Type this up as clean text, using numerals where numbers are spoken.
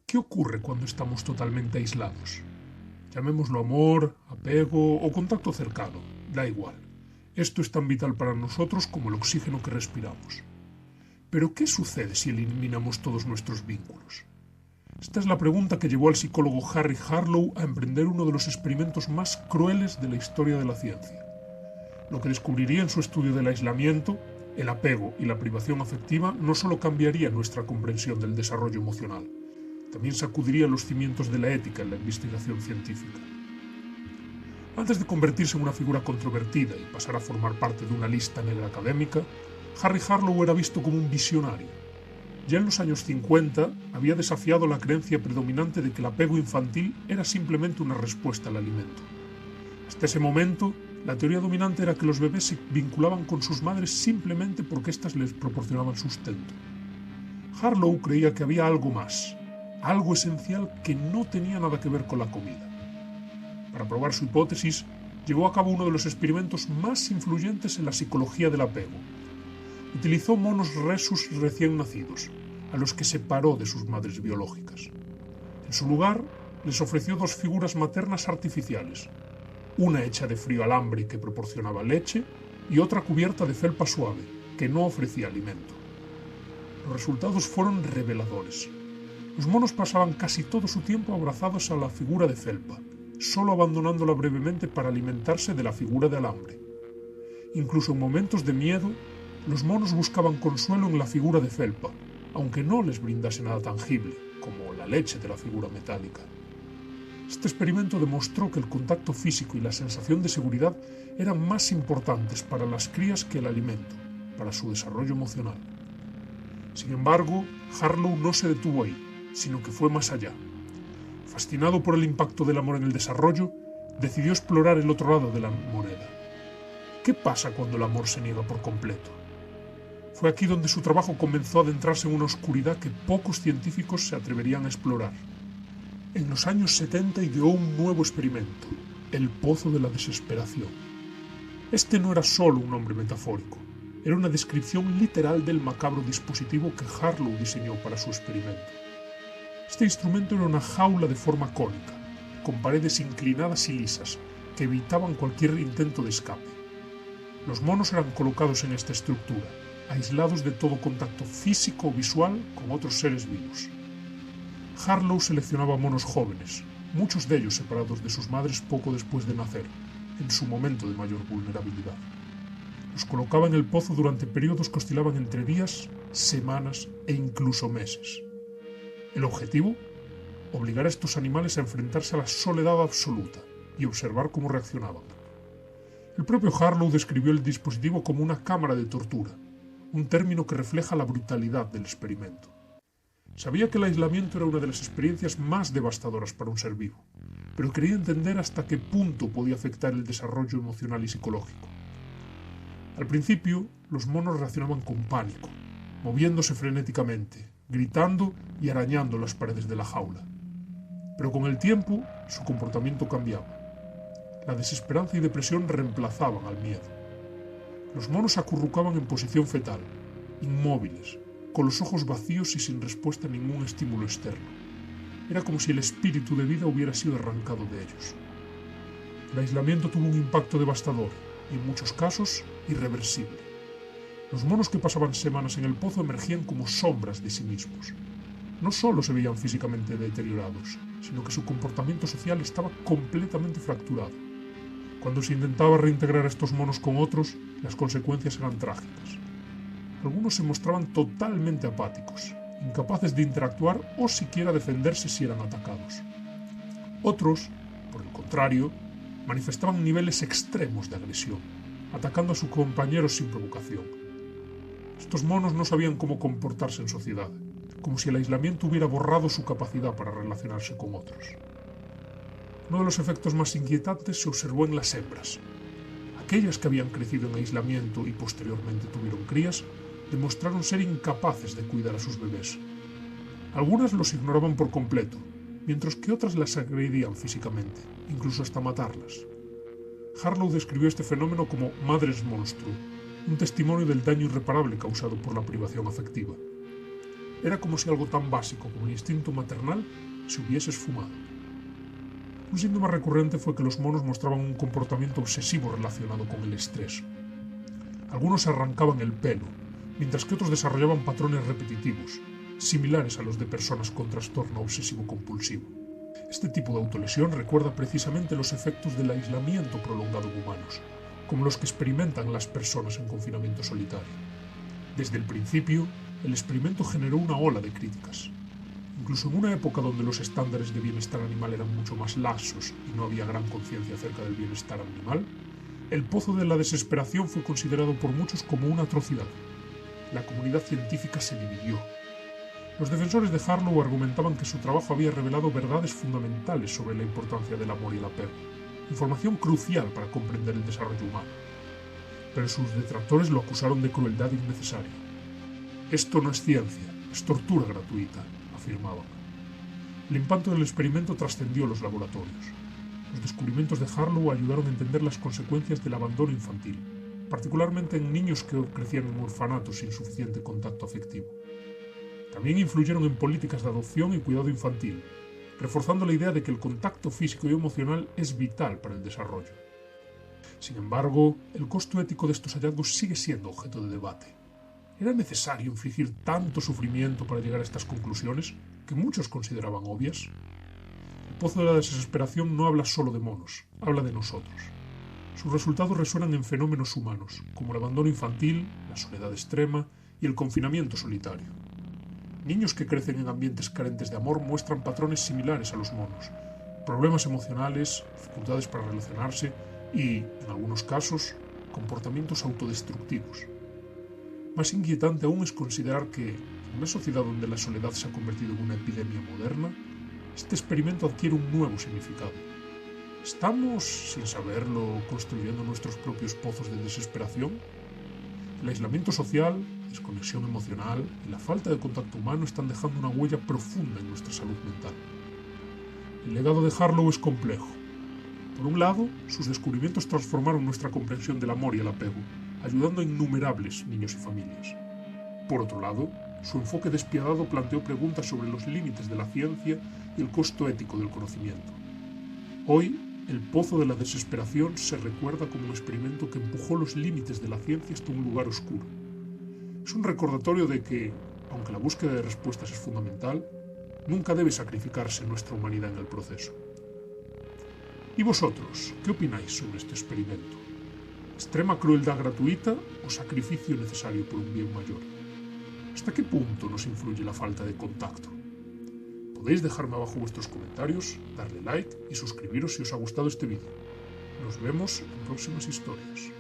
¿Qué ocurre cuando estamos totalmente aislados? Llamémoslo amor, apego o contacto cercano, da igual. Esto es tan vital para nosotros como el oxígeno que respiramos. Pero ¿qué sucede si eliminamos todos nuestros vínculos? Esta es la pregunta que llevó al psicólogo Harry Harlow a emprender uno de los experimentos más crueles de la historia de la ciencia. Lo que descubriría en su estudio del aislamiento, el apego y la privación afectiva no solo cambiaría nuestra comprensión del desarrollo emocional, también sacudiría los cimientos de la ética en la investigación científica. Antes de convertirse en una figura controvertida y pasar a formar parte de una lista negra académica, Harry Harlow era visto como un visionario. Ya en los años 50 había desafiado la creencia predominante de que el apego infantil era simplemente una respuesta al alimento. Hasta ese momento, la teoría dominante era que los bebés se vinculaban con sus madres simplemente porque éstas les proporcionaban sustento. Harlow creía que había algo más, algo esencial que no tenía nada que ver con la comida. Para probar su hipótesis, llevó a cabo uno de los experimentos más influyentes en la psicología del apego. Utilizó monos rhesus recién nacidos, a los que separó de sus madres biológicas. En su lugar, les ofreció dos figuras maternas artificiales, una hecha de frío alambre que proporcionaba leche y otra cubierta de felpa suave, que no ofrecía alimento. Los resultados fueron reveladores. Los monos pasaban casi todo su tiempo abrazados a la figura de felpa, solo abandonándola brevemente para alimentarse de la figura de alambre. Incluso en momentos de miedo, los monos buscaban consuelo en la figura de felpa, aunque no les brindase nada tangible, como la leche de la figura metálica. Este experimento demostró que el contacto físico y la sensación de seguridad eran más importantes para las crías que el alimento, para su desarrollo emocional. Sin embargo, Harlow no se detuvo ahí, sino que fue más allá. Fascinado por el impacto del amor en el desarrollo, decidió explorar el otro lado de la moneda. ¿Qué pasa cuando el amor se niega por completo? Fue aquí donde su trabajo comenzó a adentrarse en una oscuridad que pocos científicos se atreverían a explorar. En los años 70 ideó un nuevo experimento, el pozo de la desesperación. Este no era solo un nombre metafórico, era una descripción literal del macabro dispositivo que Harlow diseñó para su experimento. Este instrumento era una jaula de forma cónica, con paredes inclinadas y lisas, que evitaban cualquier intento de escape. Los monos eran colocados en esta estructura, aislados de todo contacto físico o visual con otros seres vivos. Harlow seleccionaba monos jóvenes, muchos de ellos separados de sus madres poco después de nacer, en su momento de mayor vulnerabilidad. Los colocaba en el pozo durante periodos que oscilaban entre días, semanas e incluso meses. El objetivo: obligar a estos animales a enfrentarse a la soledad absoluta y observar cómo reaccionaban. El propio Harlow describió el dispositivo como una cámara de tortura, un término que refleja la brutalidad del experimento. Sabía que el aislamiento era una de las experiencias más devastadoras para un ser vivo, pero quería entender hasta qué punto podía afectar el desarrollo emocional y psicológico. Al principio, los monos reaccionaban con pánico, moviéndose frenéticamente, gritando y arañando las paredes de la jaula. Pero con el tiempo, su comportamiento cambiaba. La desesperanza y depresión reemplazaban al miedo. Los monos se acurrucaban en posición fetal, inmóviles, con los ojos vacíos y sin respuesta a ningún estímulo externo. Era como si el espíritu de vida hubiera sido arrancado de ellos. El aislamiento tuvo un impacto devastador y, en muchos casos, irreversible. Los monos que pasaban semanas en el pozo emergían como sombras de sí mismos. No solo se veían físicamente deteriorados, sino que su comportamiento social estaba completamente fracturado. Cuando se intentaba reintegrar a estos monos con otros, las consecuencias eran trágicas. Algunos se mostraban totalmente apáticos, incapaces de interactuar o siquiera defenderse si eran atacados. Otros, por el contrario, manifestaban niveles extremos de agresión, atacando a sus compañeros sin provocación. Estos monos no sabían cómo comportarse en sociedad, como si el aislamiento hubiera borrado su capacidad para relacionarse con otros. Uno de los efectos más inquietantes se observó en las hembras. Aquellas que habían crecido en aislamiento y posteriormente tuvieron crías, demostraron ser incapaces de cuidar a sus bebés. Algunas los ignoraban por completo, mientras que otras las agredían físicamente, incluso hasta matarlas. Harlow describió este fenómeno como madres monstruo, un testimonio del daño irreparable causado por la privación afectiva. Era como si algo tan básico como el instinto maternal se hubiese esfumado. Un síntoma recurrente fue que los monos mostraban un comportamiento obsesivo relacionado con el estrés. Algunos se arrancaban el pelo, mientras que otros desarrollaban patrones repetitivos, similares a los de personas con trastorno obsesivo-compulsivo. Este tipo de autolesión recuerda precisamente los efectos del aislamiento prolongado en humanos, como los que experimentan las personas en confinamiento solitario. Desde el principio, el experimento generó una ola de críticas. Incluso en una época donde los estándares de bienestar animal eran mucho más laxos y no había gran conciencia acerca del bienestar animal, el pozo de la desesperación fue considerado por muchos como una atrocidad. La comunidad científica se dividió. Los defensores de Harlow argumentaban que su trabajo había revelado verdades fundamentales sobre la importancia del amor y el apego, información crucial para comprender el desarrollo humano. Pero sus detractores lo acusaron de crueldad innecesaria. Esto no es ciencia, es tortura gratuita, afirmaban. El impacto del experimento trascendió los laboratorios. Los descubrimientos de Harlow ayudaron a entender las consecuencias del abandono infantil, particularmente en niños que crecían en orfanatos sin suficiente contacto afectivo. También influyeron en políticas de adopción y cuidado infantil, reforzando la idea de que el contacto físico y emocional es vital para el desarrollo. Sin embargo, el costo ético de estos hallazgos sigue siendo objeto de debate. ¿Era necesario infligir tanto sufrimiento para llegar a estas conclusiones, que muchos consideraban obvias? El pozo de la desesperación no habla solo de monos, habla de nosotros. Sus resultados resuenan en fenómenos humanos, como el abandono infantil, la soledad extrema y el confinamiento solitario. Niños que crecen en ambientes carentes de amor muestran patrones similares a los monos, problemas emocionales, dificultades para relacionarse y, en algunos casos, comportamientos autodestructivos. Más inquietante aún es considerar que, en una sociedad donde la soledad se ha convertido en una epidemia moderna, este experimento adquiere un nuevo significado. ¿Estamos, sin saberlo, construyendo nuestros propios pozos de desesperación? El aislamiento social, la desconexión emocional y la falta de contacto humano están dejando una huella profunda en nuestra salud mental. El legado de Harlow es complejo. Por un lado, sus descubrimientos transformaron nuestra comprensión del amor y el apego, ayudando a innumerables niños y familias. Por otro lado, su enfoque despiadado planteó preguntas sobre los límites de la ciencia y el costo ético del conocimiento. Hoy, el pozo de la desesperación se recuerda como un experimento que empujó los límites de la ciencia hasta un lugar oscuro. Es un recordatorio de que, aunque la búsqueda de respuestas es fundamental, nunca debe sacrificarse nuestra humanidad en el proceso. ¿Y vosotros, qué opináis sobre este experimento? ¿Extrema crueldad gratuita o sacrificio necesario por un bien mayor? ¿Hasta qué punto nos influye la falta de contacto? Podéis dejarme abajo vuestros comentarios, darle like y suscribiros si os ha gustado este vídeo. Nos vemos en próximas historias.